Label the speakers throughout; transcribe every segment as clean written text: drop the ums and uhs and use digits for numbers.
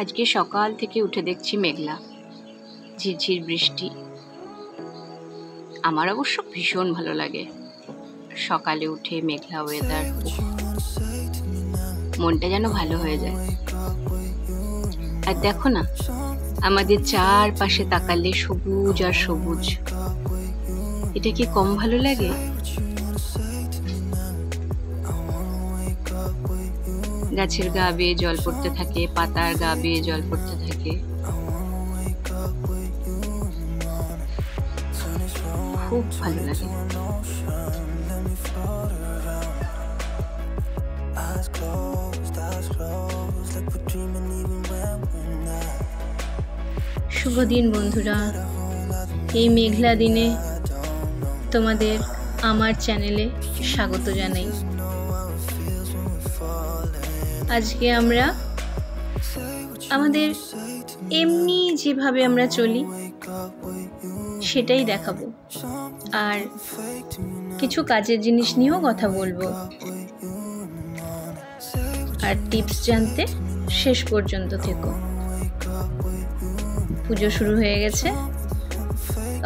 Speaker 1: আজকে সকাল থেকে উঠে দেখছি মেঘলা, ঝিরঝির বৃষ্টি। আমার অবশ্য ভীষণ ভালো লাগে সকালে উঠে মেঘলা ওয়েদার, মনটা যেন ভালো হয়ে যায়। আর দেখো না, আমাদের চারপাশে তাকালে সবুজ আর সবুজ, এটা কি কম ভালো লাগে? গাছের গা বেয়ে জল পড়তে থাকে, পাতার গা বেয়ে জল পড়তে থাকে, খুব ভালো লাগে। শুভ দিন বন্ধুরা, এই মেঘলা দিনে তোমাদের আমার চ্যানেলে স্বাগত জানাই। আজকে আমরা আমাদের এমনি যেভাবে আমরা চলি সেটাই দেখাবো, আর কিছু কাজের জিনিস নিয়েও কথা বলবো। আর টিপস জানতে শেষ পর্যন্ত থেকো। পুজো শুরু হয়ে গেছে।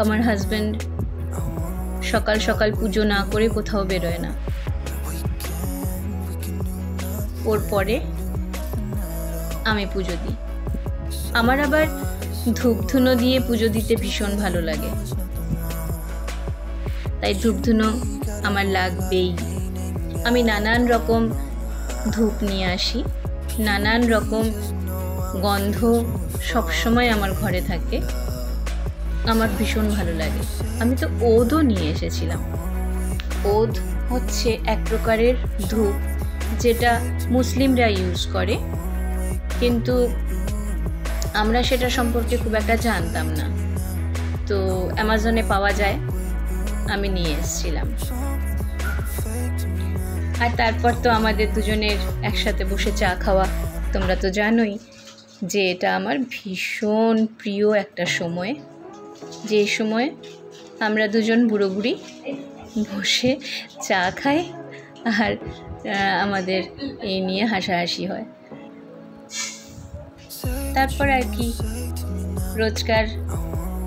Speaker 1: আমার হাজব্যান্ড সকাল সকাল পুজো না করে কোথাও বেরোয় না। ওর পরে আমি পুজো দিই। আমার আবার ধূপ ধুনো দিয়ে পুজো দিতে ভীষণ ভালো লাগে, তাই ধূপ ধুনো আমার লাগবেই। আমি নানান রকম ধূপ নিয়ে আসি, নানান রকম গন্ধ সবসময় আমার ঘরে থাকে, আমার ভীষণ ভালো লাগে। আমি তো ওদও নিয়ে এসেছিলাম। ওদ হচ্ছে এক প্রকারের ধূপ যেটা মুসলিমরা ইউজ করে, কিন্তু আমরা সেটা সম্পর্কে খুব একটা জানতাম না। তো অ্যামাজনে পাওয়া যায়, আমি নিয়ে এসেছিলাম। আর তারপর তো আমাদের দুজনের একসাথে বসে চা খাওয়া। তোমরা তো জানোই যে এটা আমার ভীষণ প্রিয় একটা সময়, যে সময় আমরা দুজন বুড়ো বুড়ি বসে চা খাই আর আমাদের এই নিয়ে হাসাহাসি হয়। তারপর আর কি, রোজকার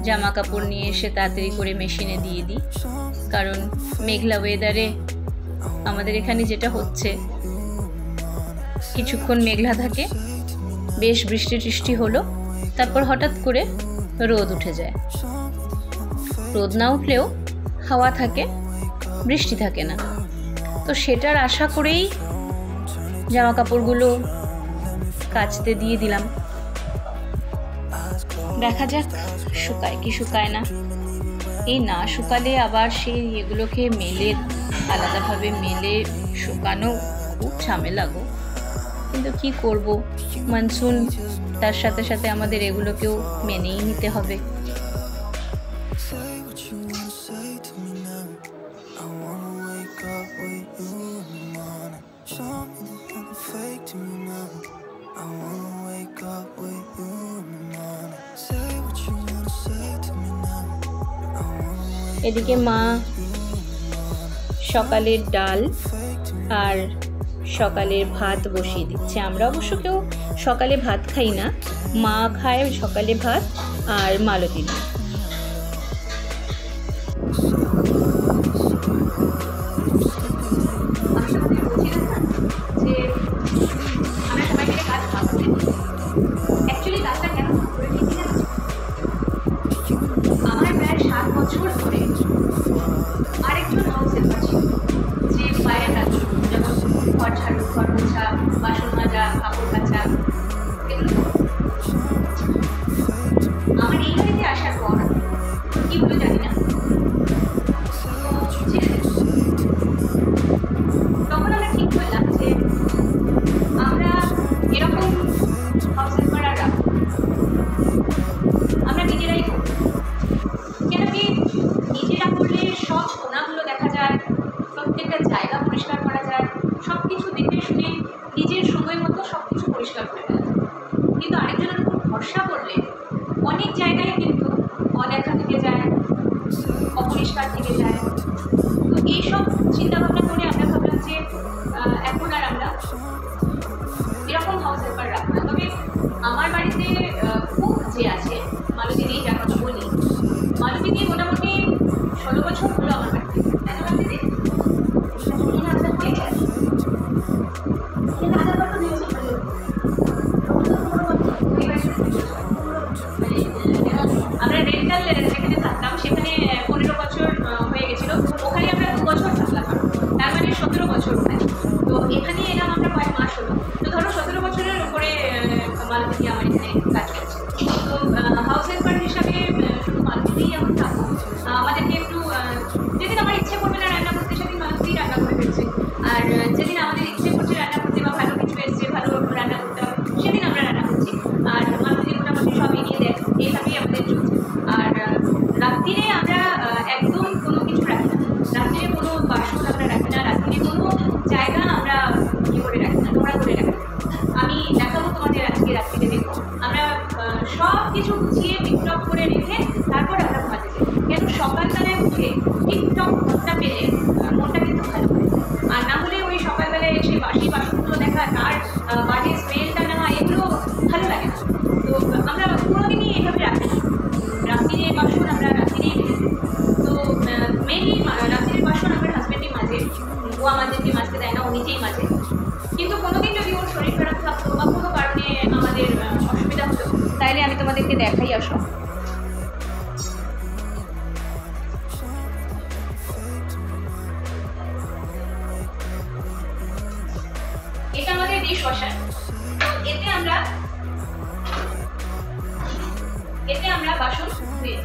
Speaker 1: জামা কাপড় নিয়ে এসে তাড়াতাড়ি করে মেশিনে দিয়ে দিই, কারণ মেঘলা ওয়েদারে আমাদের এখানে যেটা হচ্ছে, কিছুক্ষণ মেঘলা থাকে, বেশ বৃষ্টি টিষ্টি হলো, তারপর হঠাৎ করে রোদ উঠে যায়। রোদ না উঠলেও হাওয়া থাকে, বৃষ্টি থাকে না। তো সেটার আশা করেই জামা কাপড়গুলো কাচতে দিয়ে দিলাম। দেখা যাক শুকায় কি শুকায় না। এই না শুকালে আবার সেই এগুলোকে মেলে, আলাদাভাবে মেলে শুকানো খুব ঝামেলা গো। কিন্তু কি করব, মনসুন, তার সাথে সাথে আমাদের এগুলোকেও মেনেই নিতে হবে। এদিকে মা সকালের ডাল আর সকালের ভাত বসিয়ে দিচ্ছে। আমরা অবশ্য কেউ সকালে ভাত খাই না, মা খায় সকালে ভাত আর মালতী দিয়ে। আমার এই বাড়িতে আসার পর কি হলো জানি না, তখন আমরা ঠিক করলাম যে আমরা এরকম হাউস হেল্পার আর রাখবো, আমরা নিজেরাই করবো। কেন কি, নিজেরা করলে সব কোনাগুলো দেখা যায়, প্রত্যেকটা জায়গা পরিষ্কার করা যায়, সব কিছু দেখে শুনে নিজের সময় মতো সব কিছু পরিষ্কার করে ফেলা যায়। কিন্তু আরেকজনের উপর ভরসা করলে অনেক জায়গায় কিন্তু অদেখা থেকে যায়, অপরিষ্কার থেকে যায়। তো এইসব চিন্তাভাবনা করে আমরা ভাবলাম যে এখন আর আমরা এরকম হাউস হেল্পার রাখবো না। তবে আমার বাড়িতে কুক যে আছে মালতী, যার কথা বলি, মালতী মোটামুটি 16 বছর হলো আমার বাড়িতে। তাই না মালতী? আমরা রেন্টাল যেখানে থাকতাম সেখানে 15 বছর হয়ে গেছিল, ওখানে আমরা 2 বছর থাকলাম, তার মানে 17 বছর হয়। তো এখানে এলাম আমরা কয়েক মাস হলো। তো ধরো 17 বছরের উপরে মালতী আমার এখানে কাজ করছে। তো হাউস হেল্পার হিসাবে শুধু মালতীই এখন থাকবো। আমাদেরকে একটু যেদিন আমার ইচ্ছে করবে না রান্না করতে সেদিন মালতী রান্না করে ফেলছে, আর যেদিন আমাদের ইচ্ছে করছে রান্না করতে বা ভালো কিছু এসছে ভালো রান্না করতে হবে সেদিন আমরা রান্না করছি। আর মালতী মোটামুটি সব এগিয়ে দেয়, এইভাবেই আমাদের চলছে। আর রাত্রিরে আমরা একদম কোনো কিছু রাখি না, রাত্রিরে কোনো বাসন আমরা রাখি না, রাত্রিরে কোনো জায়গা আমরা করে রাখি না, নোংরা করে রাখি না। আমি দেখাবো তোমাদের আজকে রাত্রিরে, দেখো আমরা সব কিছু গুছিয়ে টিকটক করে রেখে তারপর আমরা ঘুমাতে যাই। কেন সকালবেলায় উঠে টিকটক ঘরটা পেলে মনটা কিন্তু ভালো হয়, আর না হলে ওই সকালবেলায় এসে বাসি বাসনগুলো দেখা, তার বাজে স্মেলটা নেওয়া, এগুলো ভালো লাগে না। তো আমরা কোনোদিনই এভাবে রাখি না, রাত্রিরে বাসন আমরা রাত্রিরেই রেখে দিই। তো মেনলি রাত্রির বাসন আমার হাজব্যান্ডই মাজে, ও আমাদেরকে মাজতে দেয় না, ও নিজেই মাজে। কিন্তু কোনোদিন যদি ওর শরীর খারাপ থাকতো বা কোনো কারণে আমাদের অসুবিধা হতো তাইলে আমি তোমাদেরকে দেখাই আসো। এটা আমাদের ডিশ ওয়াশার। এতে আমরা বাসন ধুয়ে,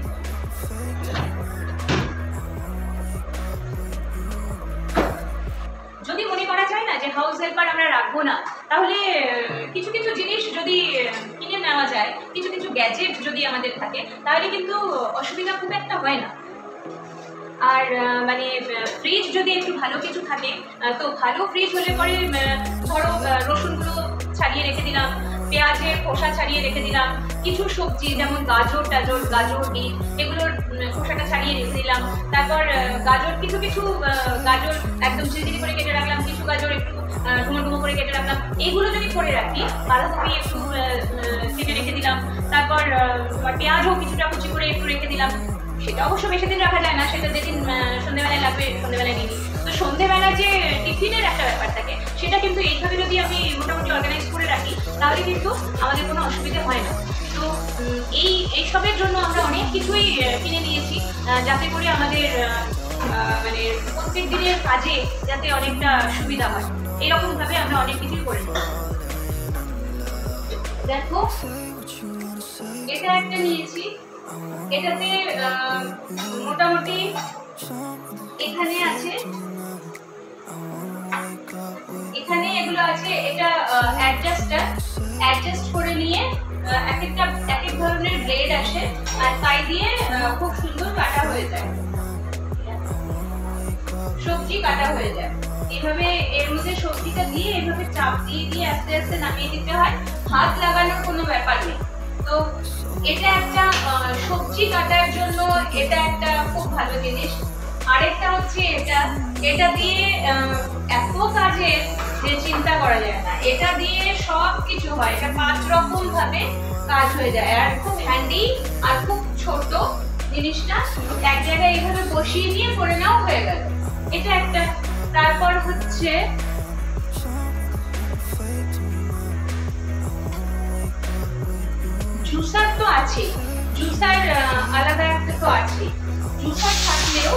Speaker 1: যদি মনে করা যায় না যে হাউস হেল্পার আমরা রাখবো না, তাহলে কিছু কিছু জিনিস যদি কিনে নেওয়া যায়, কিছু কিছু গ্যাজেট যদি আমাদের থাকে, তাহলে কিন্তু অসুবিধা খুব একটা হয় না। আর মানে ফ্রিজ যদি একটু ভালো কিছু থাকে, তো ভালো ফ্রিজ হলে পরে ধরো রসুনগুলো ছাড়িয়ে রেখে দিলাম, পেঁয়াজের খোসা ছাড়িয়ে রেখে দিলাম, কিছু সবজি যেমন গাজর বিট এগুলোর খোসাটা ছাড়িয়ে রেখে দিলাম। তারপর গাজর কিছু গাজর একদম ঝিরিঝিরি করে কেটে রাখলাম, কিছু গাজর একটু ডুমো ডুমো করে কেটে রাখলাম। এইগুলো যদি করে রাখি, বাঁধাকপি একটু কেটে রেখে দিলাম, তারপর পেঁয়াজও কিছুটা কুচি করে একটু রেখে দিলাম। সেটা অবশ্য বেশি দিন রাখা যায় না, সেটা যেদিন সন্ধ্যেবেলায় লাগবে সন্ধ্যেবেলায় নিই। তো সন্ধ্যেবেলা যে টিফিনের একটা ব্যাপার থাকে, সেটা কিন্তু এইভাবে যদি আমি মোটামুটি অর্গানাইজ করে রাখি তাহলে কিন্তু আমাদের কোনো অসুবিধা হয় না। তো এইসবের জন্য আমরা অনেক কিছুই কিনে নিয়েছি, যাতে করে আমাদের মানে প্রত্যেক দিনের কাজে যাতে অনেকটা সুবিধা হয়, এরকমভাবে আমরা অনেক কিছুই করে নেব। দেখো এটা একটা নিয়েছি, এটাতে মোটামুটি এখানে এগুলো আছে। এটা অ্যাডজাস্ট করে নিয়ে এক এক ধরনের ব্লেড আসে, আর তাই দিয়ে খুব সুন্দর কাটা হয়ে যায়, সবজি কাটা হয়ে যায়। এভাবে এর মধ্যে সবজিটা দিয়ে এভাবে চাপ দিয়ে আস্তে আস্তে নামিয়ে দিতে হয়, হাত লাগানোর কোনো ব্যাপার নেই। তো এটা একটা সবজি কাটার জন্য এটা একটা খুব ভালো জিনিস। আরেকটা হচ্ছে এটা দিয়ে এত কাজের যে চিন্তা করা যায় না, এটা দিয়ে সব কিছু হয়, এটা 5 রকম ভাবে কাজ হয়ে যায়, আর খুব হ্যান্ডি আর খুব ছোট জিনিসটা এক জায়গায় এইভাবে বসিয়ে নিয়ে করে নেওয়া হয়ে গেল, এটা একটা। তারপর হচ্ছে জুসার তো আছে, জুসার আলাদা একটা তো আছে, জুসার থাকলেও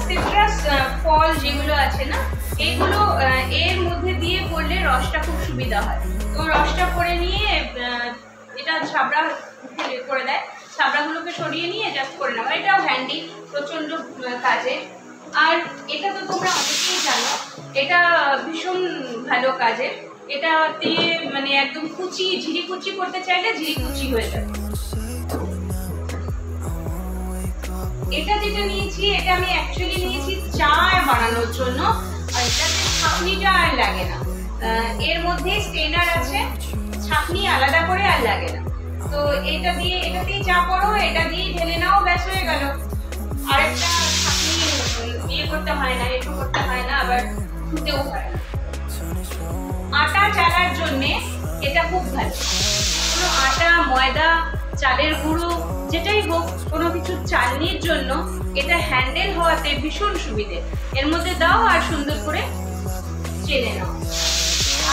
Speaker 1: সিট্রাস ফল যেগুলো আছে না, এইগুলো এর মধ্যে দিয়ে করলে রসটা খুব সুবিধা হয়। তো রসটা করে নিয়ে এটা ছাবড়া করে দেয়, ছাবড়াগুলোকে সরিয়ে নিয়ে জাস্ট করে নেওয়া, এটাও হ্যান্ডি, প্রচণ্ড কাজে। আর এটা তো তোমরা অনেকেই জানো, এটা ভীষণ ভালো কাজের। এটাতে মানে একদম ঝিরি কুচি করতে চাইলে ঝিরি কুচি হয়ে যাবে। এটা যেটা নিয়েছি, এটা আমি অ্যাকচুয়ালি নিয়েছি চা বানানোর জন্য, আর এটাতে ছাঁকনিটা আর লাগে না, এর মধ্যে স্টেনার আছে, ছাঁকনি আলাদা করে আর লাগে না। তো এটাতেই চা করো, এটা দিয়েই ঢেলে নাও, ব্যাস হয়ে গেল। আরেকটা ছাঁকনি করতে হয় না, একটু করতে হয় না, আবার ধুতেও হয় না। আটা চালার জন্যে ভালো। কোনো আটা, ময়দা, চালের গুঁড়ো যেটাই হোক, কোনো কিছু চালনির জন্য এটা হ্যান্ডেল হওয়াতে ভীষণ সুবিধে। এর মধ্যে দাও আর সুন্দর করে চেলে নাও।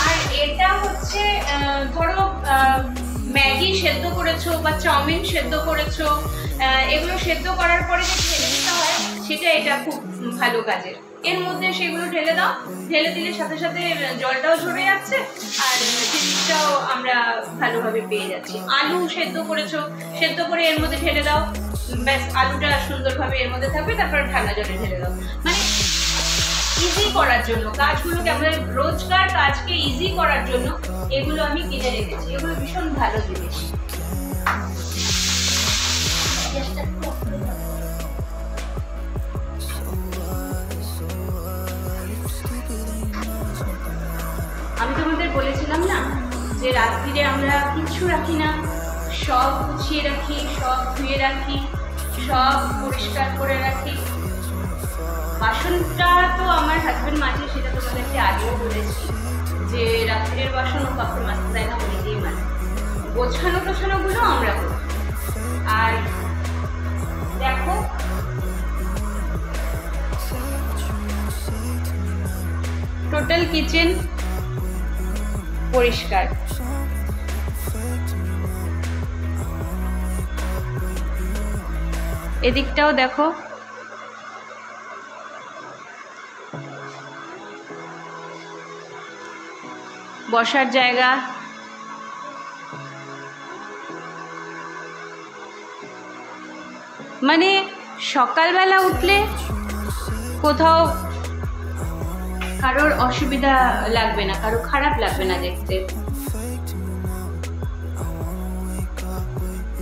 Speaker 1: আর এটা হচ্ছে ধরো ম্যাগি সেদ্ধ করেছো বা চাউমিন সেদ্ধ করেছো, এগুলো সেদ্ধ করার পরে যে ঢেলে দিতে হয় সেটা এটা খুব ভালো কাজের। এর মধ্যে সেগুলো ঢেলে দাও, ঢেলে দিলে সাথে সাথে জলটাও ঝরে যাচ্ছে আর জিনিসটাও আমরা ভালোভাবে পেয়ে যাচ্ছি। আলু সেদ্ধ করেছো, সেদ্ধ করে এর মধ্যে ঢেলে দাও, ব্যাস আলুটা সুন্দরভাবে এর মধ্যে থাকবে, তারপর ঠান্ডা জলে ঢেলে দাও। মানে ইজি করার জন্য কাজগুলোকে, আমাদের রোজকার কাজকে ইজি করার জন্য এগুলো আমি কিনে রেখেছি। এগুলো ভীষণ ভালো জিনিস। আমি তোমাদের বলেছিলাম না যে রাত্রিরে আমরা কিচ্ছু রাখি না, সব গুছিয়ে রাখি, সব ধুয়ে রাখি, সব পরিষ্কার করে রাখি। বাসনটা তো আমার হাজবেন্ড মাজে, সেটা তোমাদেরকে আগেও বলেছি যে রাত্রের বাসন ও কখন মাজতে দেয় না, অনেকেই মানে। গোছানো টোছানোগুলো আমরা করি। আর দেখো টোটাল কিচেন পরিষ্কার। এদিকটাও দেখো, বসার জায়গা, মানে সকালবেলা উঠলে কোথাও কারোর অসুবিধা লাগবে না, কারো খারাপ লাগবে না দেখতে।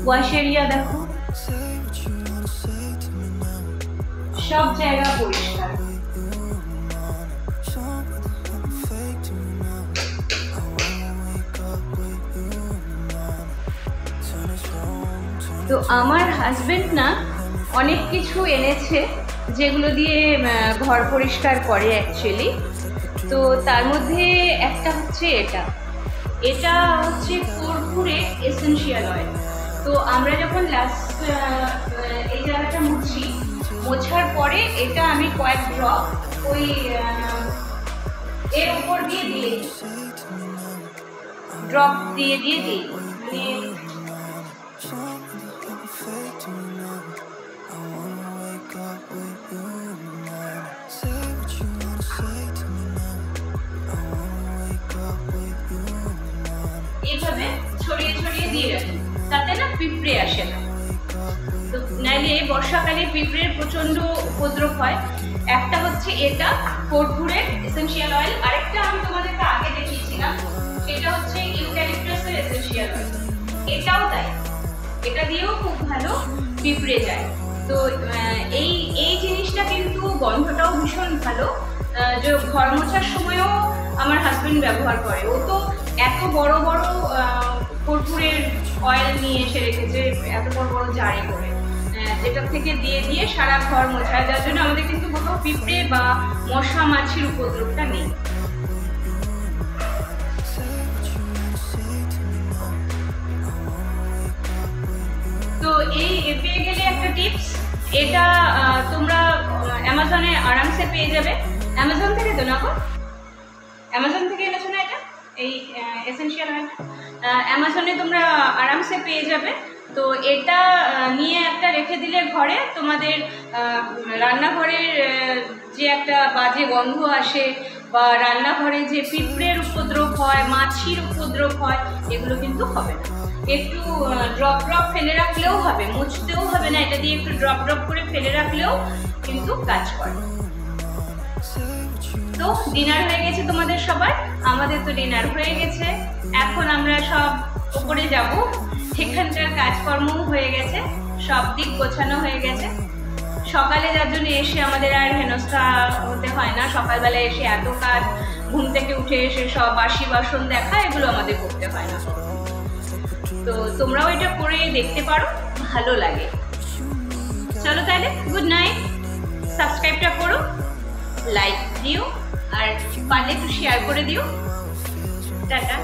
Speaker 1: ওয়াশ এরিয়া দেখো, সব জায়গা পরিষ্কার। তো আমার হাজবেন্ড না অনেক কিছু এনেছে যেগুলো দিয়ে ঘর পরিষ্কার করে অ্যাকচুয়ালি। তো তার মধ্যে একটা হচ্ছে এটা হচ্ছে কর্পূরে এসেনশিয়াল অয়েল। তো আমরা যখন লাস্ট এই জায়গাটা মোছার পরে এটা আমি কয়েক ড্রপ ওই এর উপর দিয়ে ড্রপ দিয়ে দিই, মানে এইভাবে ছড়িয়ে ছড়িয়ে দিয়ে রাখি, তাতে না পিঁপড়ে আসে না। তো নাইলে বর্ষাকালে পিঁপড়ের প্রচন্ড উপদ্রব হয়। একটা হচ্ছে এটা কর্পূরের এসেনশিয়াল অয়েল, আরেকটা আমি তোমাদেরকে আগে দেখিয়েছিলাম, সেটা হচ্ছে ইউক্যালিপটাসের এসেনশিয়াল অয়েল। এটাও তাই, এটা দিয়েও খুব ভালো পিঁপড়ে যায়। তো এই জিনিসটা কিন্তু গন্ধটাও ভীষণ ভালো। যে ঘর মোছার সময়ও আমার হাজবেন্ড ব্যবহার করে। ও তো এত বড় বড় কর্পূরের অয়েল নিয়ে এসে রেখেছে, এত বড় বড় জারে করে, যেটা থেকে দিয়ে দিয়ে সারা ঘর মোছায়, যার জন্য আমাদের কিন্তু কোথাও পিঁপড়ে বা মশা মাছির উপদ্রবটা নেই। তো এই পেয়ে গেলে একটা টিপস, এটা তোমরা অ্যামাজনে আরামসে পেয়ে যাবে। অ্যামাজন থেকে তো না গো, অ্যামাজন থেকে এনেছো না এটা, এই এসেনশিয়াল অয়েলটা অ্যামাজনে তোমরা আরামসে পেয়ে যাবে। তো এটা নিয়ে একটা রেখে দিলে ঘরে, তোমাদের রান্নাঘরের যে একটা বাজে গন্ধ আসে বা রান্নাঘরে যে পিঁপড়ের উপদ্রব হয়, মাছির উপদ্রব হয়, এগুলো কিন্তু হবে না। একটু ড্রপ ড্রপ ফেলে রাখলেও হবে, মুছতেও হবে না, এটা দিয়ে একটু ড্রপ ড্রপ করে ফেলে রাখলেও কিন্তু কাজ করে। তো ডিনার হয়ে গেছে তোমাদের সবার, আমাদের তো ডিনার হয়ে গেছে। এখন আমরা সব উপরে যাব, সেখানটার কাজকর্মও হয়ে গেছে, সব দিক গোছানো হয়ে গেছে। সকালে যার জন্য এসে আমাদের আর হেনস্থা হতে হয় না। সকালবেলায় এসে এত কাজ, ঘুম থেকে উঠে এসে সব বাসি বাসন দেখা, এগুলো আমাদের করতে হয় না। তো তোমরাও এটা করে দেখতে পারো, ভালো লাগে। চলো তাহলে, গুড নাইট। সাবস্ক্রাইবটা করো, লাইক দিও, আর পারলে একটু শেয়ার করে দিও। টাটা।